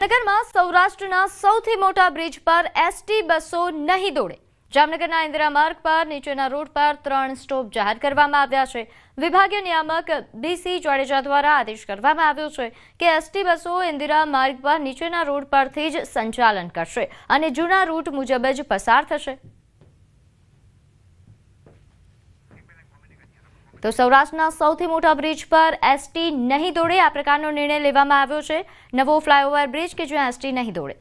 જામનગરમાં સૌરાષ્ટ્રના સૌથી મોટા બ્રિજ પર એસટી બસો નહીં દોડે। જામનગરના ઇન્દિરા માર્ગ પર નીચેના રોડ પર 3 સ્ટોપ જાહેર કરવામાં આવ્યા છે। વિભાગીય નિયામક બીસી જાડેજા દ્વારા આદેશ કરવામાં આવ્યો છે કે એસટી બસો ઇન્દિરા માર્ગ પર નીચેના રોડ પરથી જ સંચાલન કરશે અને જૂના રૂટ મુજબ જ પસાર થશે। તો સૌરાષ્ટ્રના સૌથી મોટા બ્રિજ પર એસટી નહીં દોડે આ પ્રકારનો નિર્ણય લેવામાં આવ્યો છે। નવો ફ્લાયઓવર બ્રિજ કે જ્યાં એસટી નહીં દોડે।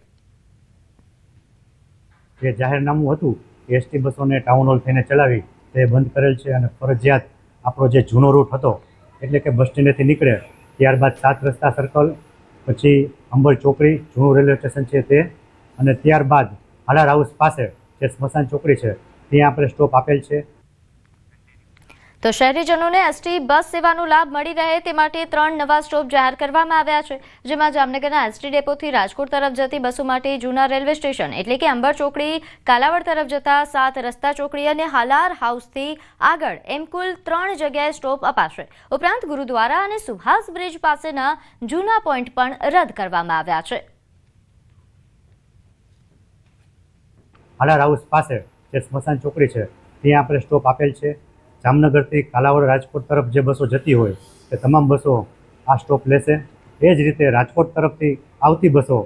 જે જાહેરનામું હતું એસટી બસોને ટાઉન હોલ થઈને ચલાવી તે બંધ કરેલ છે અને ફરજિયાત આપણો જે જૂનો રૂટ હતો એટલે કે બસ સ્ટેન્ડેથી નીકળે ત્યારબાદ 7 રસ્તા સર્કલ પછી અંબર ચોકડી જૂનું રેલવે સ્ટેશન છે તે અને ત્યારબાદ હાલાર હાઉસ પાસે જે સ્મશાન ચોકડી છે ત્યાં આપણે સ્ટોપ આપેલ છે। તો શહેરીજનોને એસટી બસ સેવાનો લાભ મળી રહે તે માટે 3 નવા સ્ટોપ જાહેર કરવામાં આવ્યા છે, જેમાં જામનગરના એસટી ડેપોથી રાજકોટ તરફ જતી બસો માટે જૂના રેલવે સ્ટેશન એટલે કે અંબર ચોકડી, કાલાવડ તરફ જતા 7 રસ્તા ચોકડી અને હાલાર હાઉસથી આગળ એમ કુલ 3 જગ્યાએ સ્ટોપ અપાશે। ઉપરાંત ગુરુદ્વારા અને સુભાષ બ્રિજ પાસેના જૂના પોઈન્ટ પણ રદ કરવામાં આવ્યા છે। હાલાર હાઉસ પાસે જે સ્મશાન ચોકડી છે ત્યાં આપણે સ્ટોપ આપેલ છે। જામનગરથી કાલાવડ રાજકોટ તરફ જે બસો જતી હોય તે તમામ બસો આ સ્ટોપ લેશે। એ જ રીતે રાજકોટ તરફથી આવતી બસો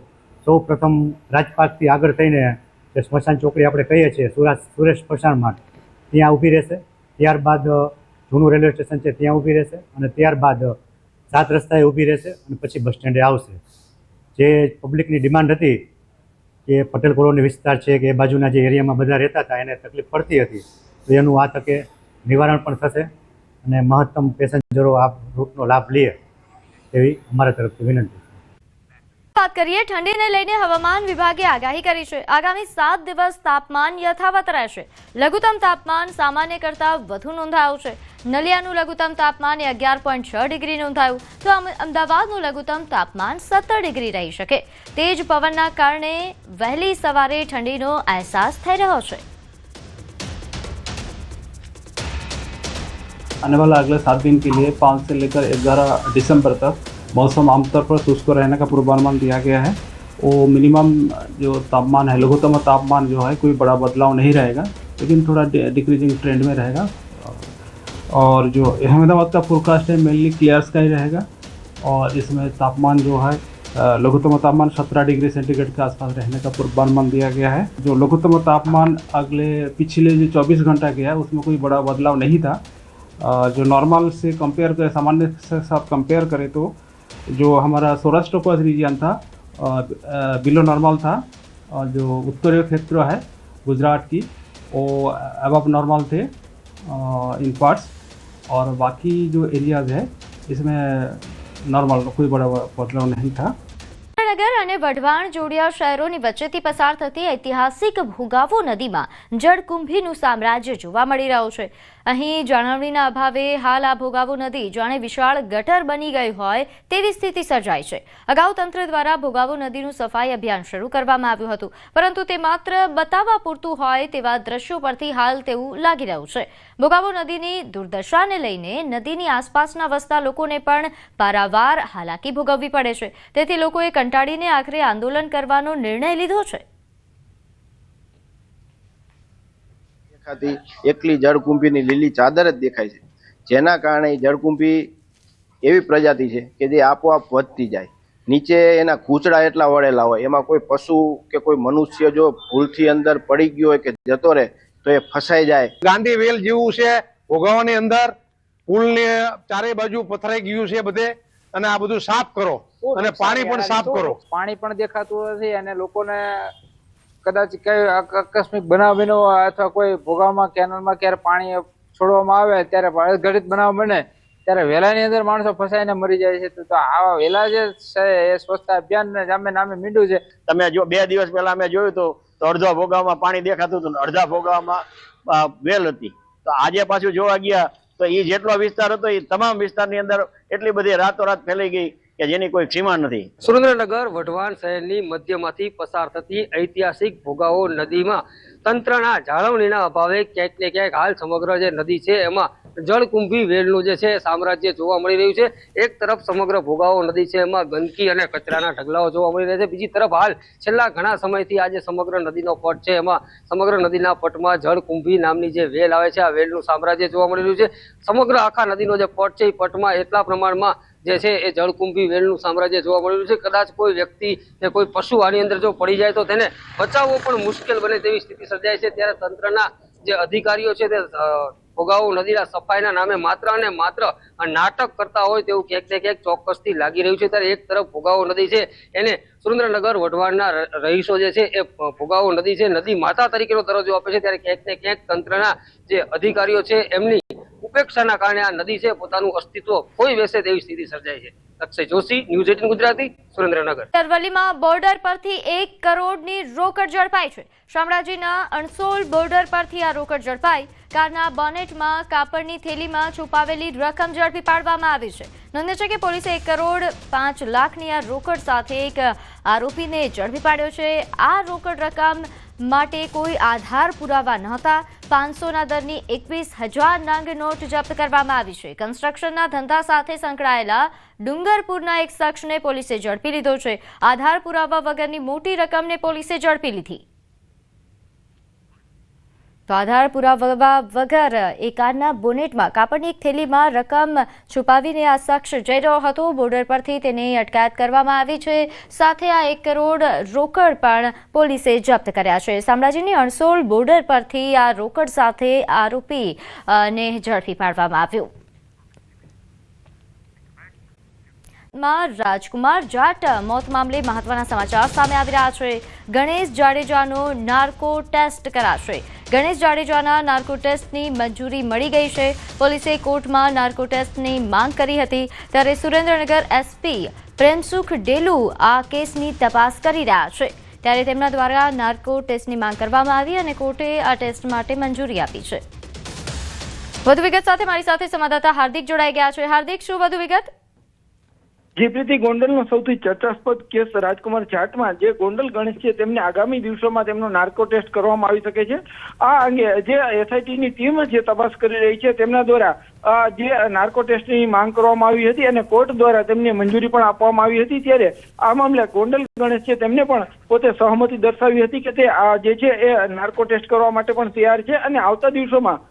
સૌ પ્રથમ રાજપાટથી આગળ થઈને જે સ્મશાન ચોકડી આપણે કહીએ છીએ સુરેશ સ્મશાન માર્ગ ત્યાં ઊભી રહેશે। ત્યારબાદ જૂનું રેલવે સ્ટેશન છે ત્યાં ઊભી રહેશે અને ત્યારબાદ 7 રસ્તાએ ઊભી રહેશે અને પછી બસ સ્ટેન્ડે આવશે। જે પબ્લિકની ડિમાન્ડ હતી કે પટેલ કોલોની વિસ્તાર છે કે એ બાજુના જે એરિયામાં બધા રહેતા હતા એને તકલીફ પડતી હતી તો એનું આ તકે નિવારણ પણ થશે અને મહત્તમ પેસેન્જરો આ રૂટનો લાભ લે એવી અમારા તરફથી વિનંતી છે। વાત કરીએ ઠંડીને લઈને હવામાન વિભાગે આગાહી કરી છે। આગામી 7 દિવસ તાપમાન યથાવત રહેશે। લઘુત્તમ તાપમાન સામાન્ય કરતાં વધુ નોંધાયું છે। નલિયાનું લઘુત્તમ તાપમાન 11.6 ડિગ્રી નોંધાયું તો અમદાવાદનું લઘુત્તમ તાપમાન 17 ડિગ્રી રહી શકે। તેજ પવનના કારણે વહેલી સવારે ઠંડીનો અહેસાસ થઈ રહ્યો છે। आने वाला अगले 7 दिन के लिए 5 से लेकर 11 दिसंबर तक मौसम आमतौर पर शुष्क रहने का पूर्वानुमान दिया गया है। वो मिनिमम जो तापमान है, लघुत्तम तापमान जो है कोई बड़ा बदलाव नहीं रहेगा, लेकिन थोड़ा डिक्रीजिंग ट्रेंड में रहेगा। और जो अहमदाबाद का फोरकास्ट है मेनली क्लियर स्काई रहेगा और इसमें तापमान जो है लघुत्तम तापमान 17 डिग्री सेंटीग्रेड के आसपास रहने का पूर्वानुमान दिया गया है। जो लघुत्तम तापमान अगले पिछले जो 24 घंटा गया है उसमें कोई बड़ा बदलाव नहीं था। जो नॉर्मल से कंपेयर करें, सामान्य से साथ कंपेयर करें तो जो हमारा सौराष्ट्र का रीजन था बिलो नॉर्मल था और जो उत्तरीय क्षेत्र है गुजरात की वो अबव नॉर्मल थे इन पार्ट्स और बाकी जो एरियाज है इसमें नॉर्मल कोई बड़ा बदलाव नहीं था। નગર અને વઢવાણ જોડિયા શહેરોની વચ્ચેથી પસાર થતી ઐતિહાસિક ભોગાવો નદીમાં જળકુંભીનું સામ્રાજ્ય જોવા મળી રહ્યું છે। અહીં જાળવણીના અભાવે હાલ આ ભોગાવો નદી જાણે વિશાળ ગટર બની ગઈ હોય તેવી સ્થિતિ સર્જાઈ છે। અગાઉ તંત્ર દ્વારા ભોગાવો નદીનું સફાઈ અભિયાન શરૂ કરવામાં આવ્યું હતું, પરંતુ તે માત્ર બતાવવા પૂરતું હોય તેવા દ્રશ્યો પરથી હાલ તેવું લાગી રહ્યું છે। ભોગાવો નદીની દુર્દશાને લઈને નદીની આસપાસના વસતા લોકોને પણ પારાવાર હાલાકી ભોગવવી પડે છે। તેથી લોકોએ કંટાળીને આખરે આંદોલન કરવાનો નિર્ણય લીધો છે। એકલી જળકુંભીની લીલી ચાદર જ દેખાય છે, જેના કારણે જળકુંભી એવી પ્રજાતિ છે કે જે આપોઆપ વધતી જાય। નીચે એના કૂચડા એટલા વળેલા હોય, એમાં કોઈ પશુ કે કોઈ મનુષ્ય જો ભૂલથી અંદર પડી ગયો હોય કે જતો રહે તો એ ફસાઈ જાય। ગાંધી વેલ જેવું છે ભોગાવાની અંદર, પુલને ચારે બાજુ પથરાઈ ગયું છે બધે, અને આ બધું સાફ કરો અને પાણી પણ સાફ કરો। પાણી પણ દેખાતું નથી અને લોકોને કદાચ કઈ આકસ્મિક બનાવ બન્યો અથવા કોઈ ભોગાવમાં કેનાલમાં ક્યારે પાણી છોડવામાં આવે ત્યારે ઘડિત બનાવ બને ત્યારે વેલાની અંદર માણસો ફસાઈને મરી જાય છે। તો આવા વેલા જે છે એ સ્વચ્છતા અભિયાન નામે મીંડું છે। તમે જો 2 દિવસ પહેલા અમે જોયું તો અડધા ભોગાવમાં પાણી દેખાતું હતું, અડધા ભોગાવમાં વેલ હતી। તો આજે પાછું જોવા ગયા તો એ જેટલો વિસ્તાર હતો એ તમામ વિસ્તારની અંદર એટલી બધી રાતોરાત ફેલાઈ ગઈ કે જેની કોઈ સીમા નથી। સુરેન્દ્રનગર વઢવાણ શહેરની મધ્યમાંથી પસાર થતી ઐતિહાસિક ભોગાવો નદીમાં તંત્રના જાળવણીના અભાવે ક્યાંક ને ક્યાંક હાલ સમગ્ર જે નદી છે એમાં જળકુંભી વેલનું જે છે સામ્રાજ્ય જોવા મળી રહ્યું છે। એક તરફ સમગ્ર ભોગાવો નદી છે એમાં ગંદકી અને કચરાના ઢગલાઓ જોવા મળી રહ્યા છે, બીજી તરફ હાલ છેલ્લા ઘણા સમયથી આ જે સમગ્ર નદીનો પટ છે એમાં સમગ્ર નદીના પટમાં જળકુંભી નામની જે વેલ આવે છે આ વેલનું સામ્રાજ્ય જોવા મળી રહ્યું છે। સમગ્ર આખા નદીનો જે પટ છે એ પટમાં એટલા પ્રમાણમાં જે છે એ જળકુંભી વેલનું સામ્રાજ્ય જોવા મળી રહ્યું છે। કદાચ કોઈ વ્યક્તિ કે કોઈ પશુ આની અંદર જો પડી જાય તો તેને બચાવવો પણ મુશ્કેલ બને તેવી સ્થિતિ સર્જાય છે। ત્યારે તંત્રના જે અધિકારીઓ છે તે ભોગાવો નદીના સફાઈના નામે માત્ર અને માત્ર નાટક કરતા હોય તેવું ક્યાંક ને ક્યાંક ચોક્કસથી લાગી રહ્યું છે। ત્યારે એક તરફ ભોગાવો નદી છે એને સુરેન્દ્રનગર વઢવાણના રહીશો જે છે એ ભોગાવો નદી છે નદી માતા તરીકેનો દરજ્જો આપે છે। ત્યારે ક્યાંક ને ક્યાંક તંત્રના જે અધિકારીઓ છે એમની ઉપેક્ષાના કારણે આ નદી છે પોતાનું અસ્તિત્વ ખોઈ બેસે તેવી સ્થિતિ સર્જાય છે। અક્ષય જોશી, ન્યૂઝ 18 ગુજરાતી, સુરેન્દ્રનગર। અરવલ્લીમાં બોર્ડર પરથી 1 કરોડની રોકડ ઝડપાઈ છે। શામળાજીના અણસોલ બોર્ડર પરથી આ રોકડ ઝડપાઈ। કારના બોનેટમાં કાપડની થેલીમાં છુપાવેલી રકમ ઝડપી પાડવામાં આવી છે। નોંધનીય છે કે પોલીસે 1 કરોડ 5 લાખની આ રોકડ સાથે એક આરોપીને ઝડપી પાડ્યો છે। આ રોકડ રકમ માટે કોઈ આધાર પુરાવા નહોતા। 500ના દરની 21,000 નંગ નોટ જપ્ત કરવામાં આવી છે। કન્સ્ટ્રક્શનના ધંધા સાથે સંકળાયેલા ડુંગરપુરના એક શખ્સને પોલીસે ઝડપી લીધો છે। આધાર પુરાવા વગરની મોટી રકમને પોલીસે ઝડપી લીધી। તો આધાર પુરાવા વગર એ કારના બોનેટમાં કાપડની એક થેલીમાં રકમ છુપાવીને આ શખ્સ જઈ રહ્યો હતો। બોર્ડર પરથી તેની અટકાયત કરવામાં આવી છે। સાથે આ 1 કરોડ રોકડ પણ પોલીસે જપ્ત કર્યા છે। શામળાજીની અણસોલ બોર્ડર પરથી આ રોકડ સાથે આરોપીને ઝડપી પાડવામાં આવ્યો। રાજકુમાર જાટ મોત મામલે મહત્વના સમાચાર સામે આવી રહ્યા છે। ગણેશ જાડેજાનો નાર્કો ટેસ્ટ કરાશે। ગણેશ જાડેજાના નાર્કો ટેસ્ટની મંજૂરી મળી ગઈ છે। પોલીસે કોર્ટમાં નાર્કો ટેસ્ટની માંગ કરી હતી। ત્યારે સુરેન્દ્રનગર એસપી પ્રેમસુખ ડેલુ આ કેસની તપાસ કરી રહ્યા છે। ત્યારે તેમના દ્વારા નાર્કો ટેસ્ટની માંગ કરવામાં આવી અને કોર્ટે આ ટેસ્ટ માટે મંજૂરી આપી છે। વધુ વિગત સાથે મારી સાથે સંવાદદાતા હાર્દિક જોડાઈ ગયા છે। હાર્દિક, શું વધુ વિગત? જે પ્રીતિ ગોંડલનો સૌથી ચર્ચાસ્પદ કેસ રાજકુમાર જાટમાં જે ગોંડલ ગણેશ છે તેમને આગામી દિવસોમાં તેમનો નાર્કો ટેસ્ટ કરવામાં આવી શકે છે। આ અંગે જે એસઆઈટીની ટીમ જે તપાસ કરી રહી છે તેમના દ્વારા જે નાર્કો ટેસ્ટની માંગ કરવામાં આવી હતી અને કોર્ટ દ્વારા તેમને મંજૂરી પણ આપવામાં આવી હતી। ત્યારે આ મામલે ગોંડલ ગણેશ છે તેમને પણ પોતે સહમતિ દર્શાવી હતી કે તે જે છે એ નાર્કો ટેસ્ટ કરવા માટે પણ તૈયાર છે અને આવતા દિવસોમાં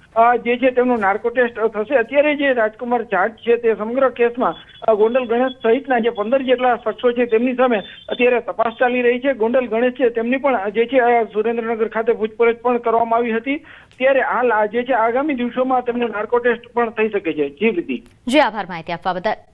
જે છે તેમનો નાર્કો ટેસ્ટ થશે। અત્યારે જે રાજકુમાર જાટ છે તે સમગ્ર કેસમાં ગોંડલ ગણેશ સહિતના જે 15 જેટલા શખ્સો છે તેમની સામે અત્યારે તપાસ ચાલી રહી છે। ગોંડલ ગણેશ છે તેમની પણ જે છે સુરેન્દ્રનગર ખાતે પૂછપરછ પણ કરવામાં આવી હતી। ત્યારે હાલ જે છે આગામી દિવસોમાં તેમનો નાર્કો ટેસ્ટ પણ થઈ શકે છે। જી પ્રીતિ। જી, આભાર માહિતી આપવા બદલ।